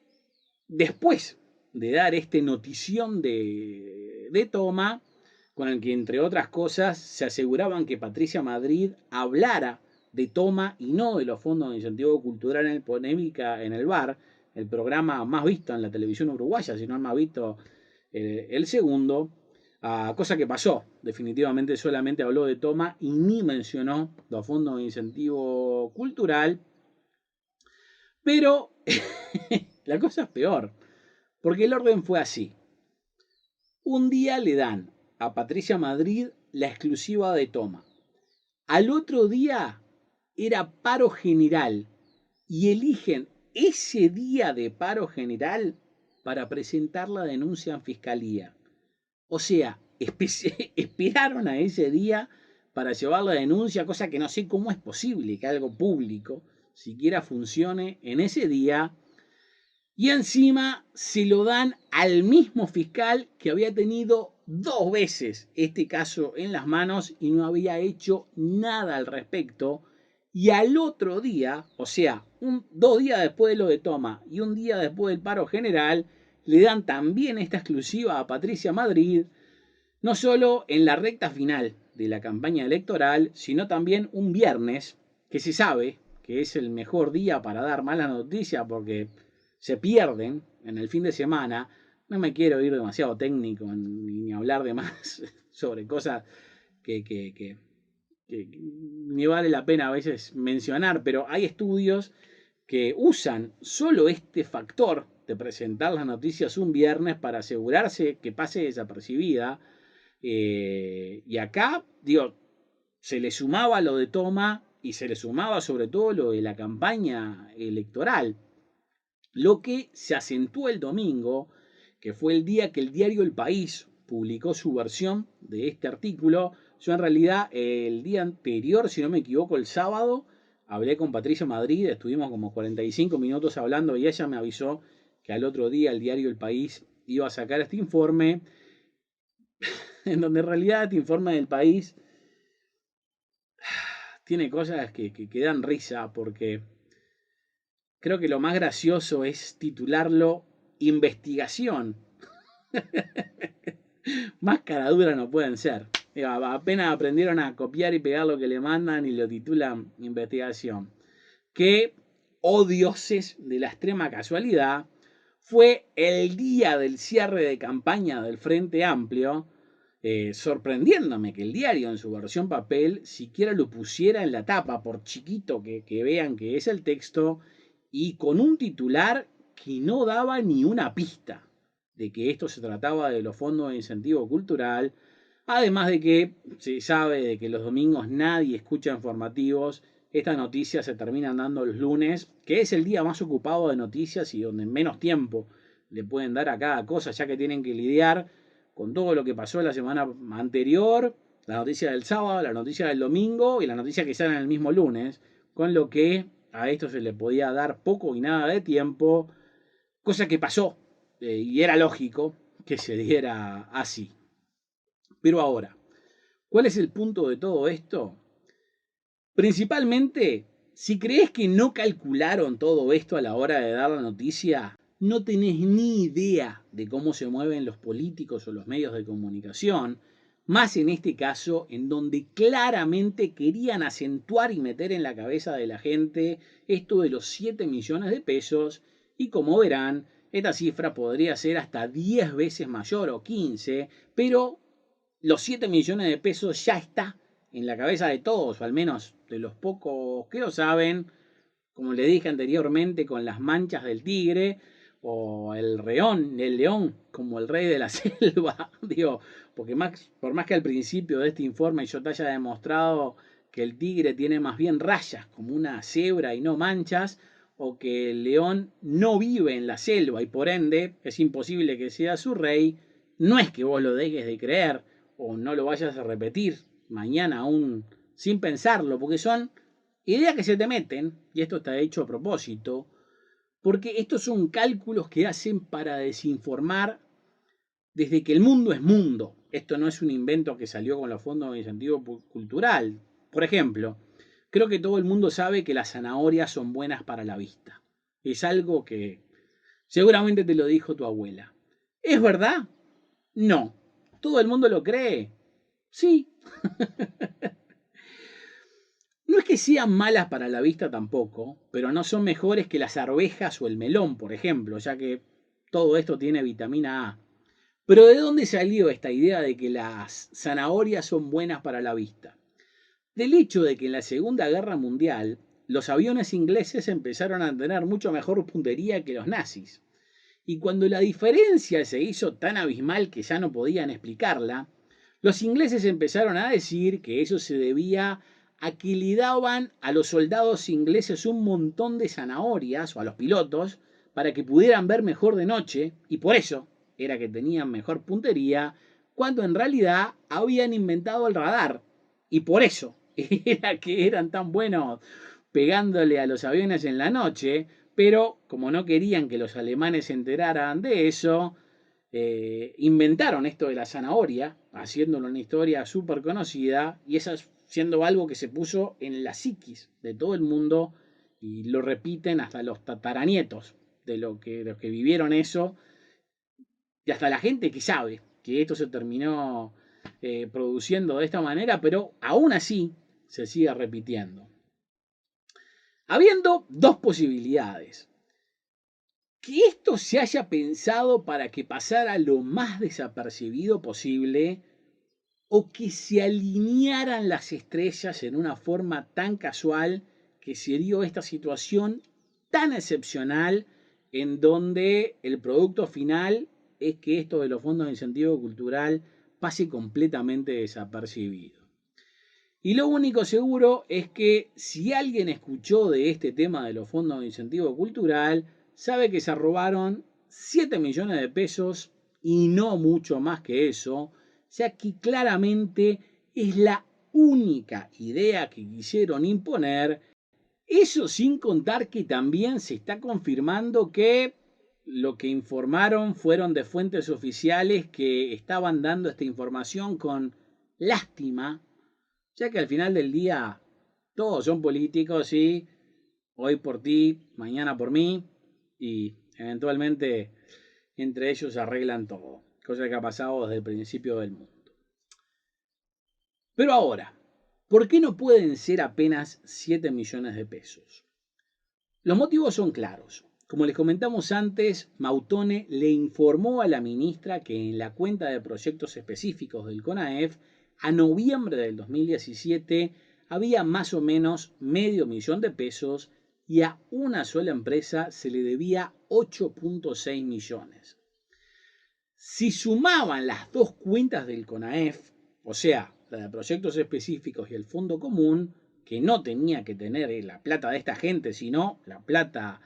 después de dar este notición de Toma, con el que entre otras cosas se aseguraban que Patricia Madrid hablara de Toma y no de los fondos de incentivo cultural en Polémica en el Bar, el programa más visto en la televisión uruguaya, si no el más visto, el segundo, cosa que pasó. Definitivamente solamente habló de Toma y ni mencionó los fondos de incentivo cultural. Pero la cosa es peor, porque el orden fue así. Un día le dan a Patricia Madrid la exclusiva de Toma. Al otro día era paro general y eligen ese día de paro general para presentar la denuncia en fiscalía. O sea, esperaron a ese día para llevar la denuncia, cosa que no sé cómo es posible que algo público siquiera funcione en ese día. Y encima se lo dan al mismo fiscal que había tenido 2 veces este caso en las manos y no había hecho nada al respecto. Y al otro día, o sea, 2 días después de lo de Toma y un día después del paro general, le dan también esta exclusiva a Patricia Madrid, no solo en la recta final de la campaña electoral, sino también un viernes, que se sabe que es el mejor día para dar malas noticias porque se pierden en el fin de semana. No me quiero ir demasiado técnico ni hablar de más sobre cosas que ni vale la pena a veces mencionar, pero hay estudios que usan solo este factor de presentar las noticias un viernes para asegurarse que pase desapercibida. Y acá, digo, se le sumaba lo de Toma y se le sumaba sobre todo lo de la campaña electoral. Lo que se acentuó el domingo, que fue el día que el diario El País publicó su versión de este artículo. Yo en realidad el día anterior, si no me equivoco, el sábado, hablé con Patricia Madrid, estuvimos como 45 minutos hablando y ella me avisó que al otro día el diario El País iba a sacar este informe, en donde en realidad este informe del País tiene cosas que dan risa, porque creo que lo más gracioso es titularlo investigación. Más caradura no pueden ser. Apenas aprendieron a copiar y pegar lo que le mandan y lo titulan investigación. Que, oh dioses de la extrema casualidad, fue el día del cierre de campaña del Frente Amplio, sorprendiéndome que el diario en su versión papel siquiera lo pusiera en la tapa, por chiquito que vean que es el texto, y con un titular que no daba ni una pista de que esto se trataba de los fondos de incentivo cultural, además de que se sabe de que los domingos nadie escucha informativos. Estas noticias se terminan dando los lunes, que es el día más ocupado de noticias y donde menos tiempo le pueden dar a cada cosa, ya que tienen que lidiar con todo lo que pasó la semana anterior, la noticia del sábado, la noticia del domingo y la noticia que sale el mismo lunes, con lo que a esto se le podía dar poco y nada de tiempo, cosa que pasó, y era lógico que se diera así. Pero ahora, ¿cuál es el punto de todo esto? Principalmente, si crees que no calcularon todo esto a la hora de dar la noticia, no tenés ni idea de cómo se mueven los políticos o los medios de comunicación, más en este caso en donde claramente querían acentuar y meter en la cabeza de la gente esto de los 7 millones de pesos, y como verán, esta cifra podría ser hasta 10 veces mayor o 15, pero los 7 millones de pesos ya está en la cabeza de todos, o al menos de los pocos que lo saben, como le dije anteriormente con las manchas del tigre, o el león como el rey de la selva, digo, porque por más que al principio de este informe yo te haya demostrado que el tigre tiene más bien rayas como una cebra y no manchas, o que el león no vive en la selva y por ende es imposible que sea su rey, no es que vos lo dejes de creer o no lo vayas a repetir mañana aún sin pensarlo, porque son ideas que se te meten, y esto está hecho a propósito, porque estos son cálculos que hacen para desinformar desde que el mundo es mundo. Esto no es un invento que salió con los fondos de incentivo cultural. Por ejemplo, creo que todo el mundo sabe que las zanahorias son buenas para la vista. Es algo que seguramente te lo dijo tu abuela. ¿Es verdad? No. ¿Todo el mundo lo cree? Sí. No es que sean malas para la vista tampoco, pero no son mejores que las arvejas o el melón, por ejemplo, ya que todo esto tiene vitamina A. Pero ¿de dónde salió esta idea de que las zanahorias son buenas para la vista? Del hecho de que en la Segunda Guerra Mundial los aviones ingleses empezaron a tener mucho mejor puntería que los nazis. Y cuando la diferencia se hizo tan abismal que ya no podían explicarla, los ingleses empezaron a decir que eso se debía a que le daban a los soldados ingleses un montón de zanahorias, o a los pilotos, para que pudieran ver mejor de noche, y por eso era que tenían mejor puntería, cuando en realidad habían inventado el radar, y por eso era que eran tan buenos pegándole a los aviones en la noche, pero como no querían que los alemanes se enteraran de eso, inventaron esto de la zanahoria, haciéndolo una historia súper conocida, y eso siendo algo que se puso en la psiquis de todo el mundo, y lo repiten hasta los tataranietos de los que vivieron eso, y hasta la gente que sabe que esto se terminó produciendo de esta manera, pero aún así se sigue repitiendo. Habiendo dos posibilidades. Que esto se haya pensado para que pasara lo más desapercibido posible, o que se alinearan las estrellas en una forma tan casual que se dio esta situación tan excepcional en donde el producto final es que esto de los fondos de incentivo cultural pase completamente desapercibido. Y lo único seguro es que si alguien escuchó de este tema de los fondos de incentivo cultural, sabe que se robaron 7 millones de pesos y no mucho más que eso, ya que claramente es la única idea que quisieron imponer. Eso sin contar que también se está confirmando que lo que informaron fueron de fuentes oficiales que estaban dando esta información con lástima, ya que al final del día todos son políticos y hoy por ti, mañana por mí, y eventualmente entre ellos arreglan todo, cosa que ha pasado desde el principio del mundo. Pero ahora, ¿por qué no pueden ser apenas 7 millones de pesos? Los motivos son claros. Como les comentamos antes, Mautone le informó a la ministra que en la cuenta de proyectos específicos del CONAEF, a noviembre del 2017, había más o menos $500,000 de pesos y a una sola empresa se le debía 8.6 millones. Si sumaban las dos cuentas del CONAEF, o sea, la de proyectos específicos y el fondo común, que no tenía que tener la plata de esta gente, sino la plata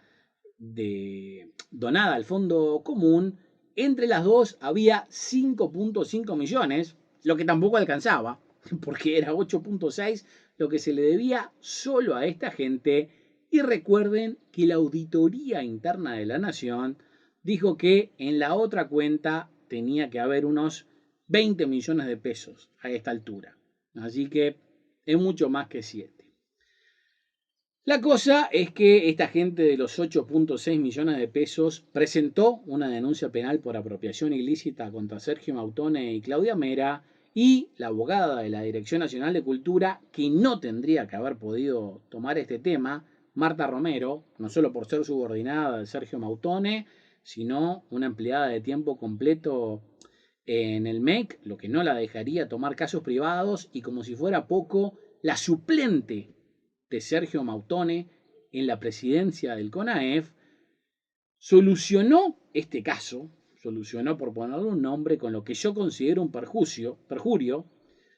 donada al fondo común, entre las dos había 5.5 millones, lo que tampoco alcanzaba, porque era 8.6 lo que se le debía solo a esta gente. Y recuerden que la Auditoría Interna de la Nación dijo que en la otra cuenta tenía que haber unos 20 millones de pesos a esta altura. Así que es mucho más que 7. La cosa es que esta gente de los 8.6 millones de pesos presentó una denuncia penal por apropiación ilícita contra Sergio Mautone y Claudia Mera, y la abogada de la Dirección Nacional de Cultura, que no tendría que haber podido tomar este tema, Marta Romero, no solo por ser subordinada de Sergio Mautone, sino una empleada de tiempo completo en el MEC, lo que no la dejaría tomar casos privados, y como si fuera poco, la suplente de Sergio Mautone en la presidencia del CONAEF, solucionó este caso, solucionó por ponerle un nombre, con lo que yo considero un perjurio,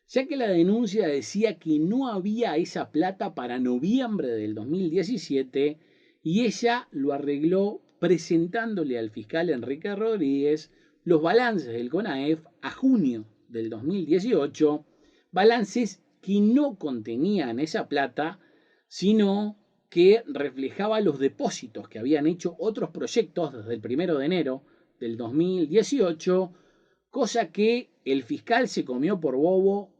ya que la denuncia decía que no había esa plata para noviembre del 2017 y ella lo arregló presentándole al fiscal Enrique Rodríguez los balances del CONAEF a junio del 2018, balances que no contenían esa plata, sino que reflejaba los depósitos que habían hecho otros proyectos desde el 1 de enero del 2018, cosa que el fiscal se comió por bobo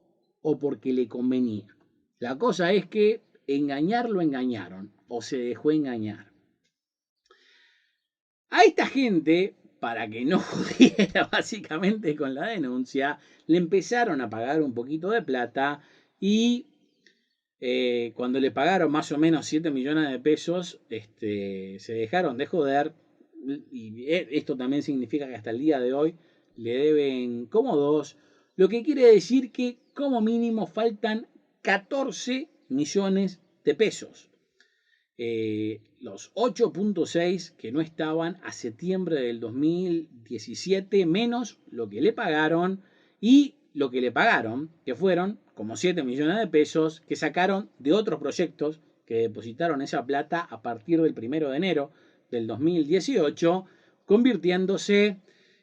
o porque le convenía. La cosa es que engañarlo engañaron o se dejó engañar. A esta gente, para que no jodiera básicamente con la denuncia, le empezaron a pagar un poquito de plata y cuando le pagaron más o menos 7 millones de pesos, se dejaron de joder. Y esto también significa que hasta el día de hoy le deben como 2, lo que quiere decir que como mínimo faltan 14 millones de pesos. Los 8.6 que no estaban a septiembre del 2017, menos lo que le pagaron y lo que le pagaron, que fueron como 7 millones de pesos que sacaron de otros proyectos que depositaron esa plata a partir del 1 de enero del 2018, convirtiéndose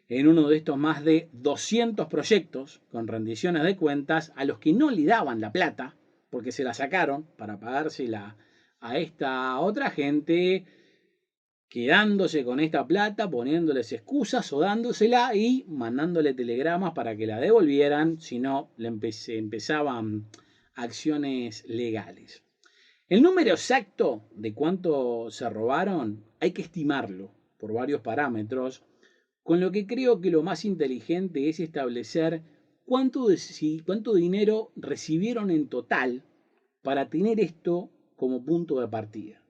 en uno de estos más de 200 proyectos con rendiciones de cuentas a los que no le daban la plata porque se la sacaron para pagársela a esta otra gente, quedándose con esta plata, poniéndoles excusas o dándosela y mandándole telegramas para que la devolvieran, si no empezaban acciones legales. El número exacto de cuánto se robaron hay que estimarlo por varios parámetros, con lo que creo que lo más inteligente es establecer cuánto dinero recibieron en total para tener esto como punto de partida.